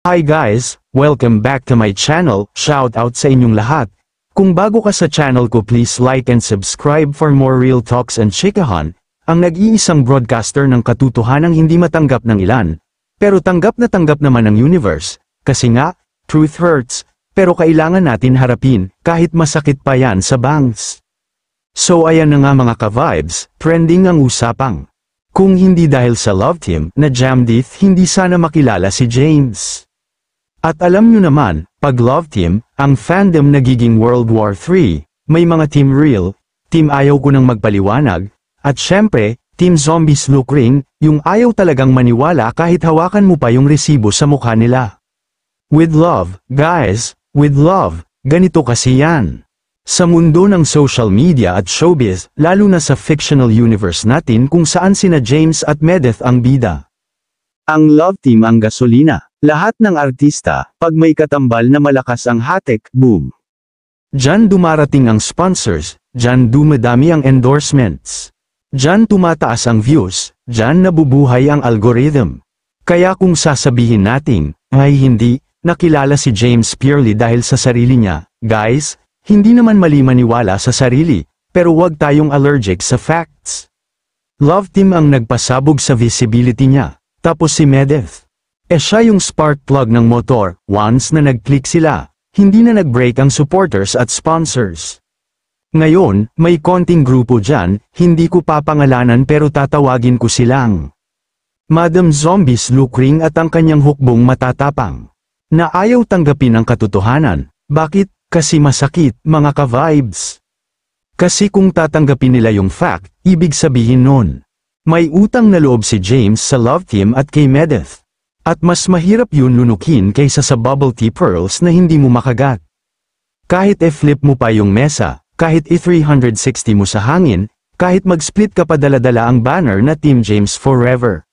Hi guys, welcome back to my channel, shout out sa inyong lahat. Kung bago ka sa channel ko, please like and subscribe for more real talks and chikahan, ang nag-iisang broadcaster ng katotohanang hindi matanggap ng ilan, pero tanggap naman ng universe, kasi nga, truth hurts, pero kailangan natin harapin, kahit masakit pa yan sa bangs. So ayan na nga mga ka-vibes, trending ang usapang. Kung hindi dahil sa love team na Jamdith, hindi sana makilala si James. At alam nyo naman, pag love team, ang fandom nagiging World War III, may mga team real, team ayaw ko nang magpaliwanag, at syempre, team zombies look ring, yung ayaw talagang maniwala kahit hawakan mo pa yung resibo sa mukha nila. With love, guys, with love, ganito kasi yan. Sa mundo ng social media at showbiz, lalo na sa fictional universe natin kung saan sina James at Meredith ang bida. Ang love team ang gasolina. Lahat ng artista, pag may katambal na malakas ang hatek, boom. Diyan dumarating ang sponsors, diyan dumadami ang endorsements. Diyan tumataas ang views, diyan nabubuhay ang algorithm. Kaya kung sasabihin natin, ay hindi, nakilala si James purely dahil sa sarili niya, guys, hindi naman mali maniwala sa sarili, pero wag tayong allergic sa facts. Love team ang nagpasabog sa visibility niya, tapos si Meredith. Siya yung spark plug ng motor, once na nag-click sila, hindi na nag-break ang supporters at sponsors. Ngayon, may konting grupo dyan, hindi ko papangalanan pero tatawagin ko silang Madam Zombies Lukring at ang kanyang hukbong matatapang. Na ayaw tanggapin ang katotohanan. Bakit? Kasi masakit, mga ka-vibes. Kasi kung tatanggapin nila yung fact, ibig sabihin nun, may utang na loob si James sa love team at kay Meredith. At mas mahirap yun lunukin kaysa sa bubble tea pearls na hindi mo makagat. Kahit i-flip mo pa yung mesa, kahit i-360 mo sa hangin, kahit mag-split ka pa dala-dala ang banner na Team James forever.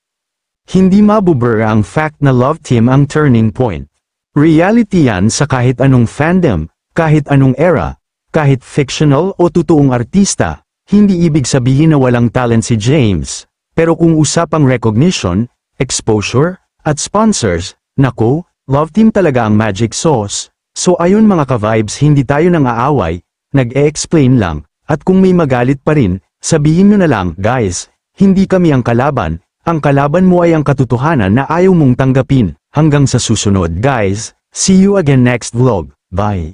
Hindi mabubura ang fact na love team ang turning point. Reality yan sa kahit anong fandom, kahit anong era, kahit fictional o totoong artista, hindi ibig sabihin na walang talent si James. Pero kung usapang recognition, exposure, at sponsors, naku, love team talaga ang magic sauce. So ayun mga ka-vibes, hindi tayo nang aaway, nag-e-explain lang, at kung may magalit pa rin, sabihin nyo na lang, guys, hindi kami ang kalaban mo ay ang katotohanan na ayaw mong tanggapin. Hanggang sa susunod guys, see you again next vlog, bye.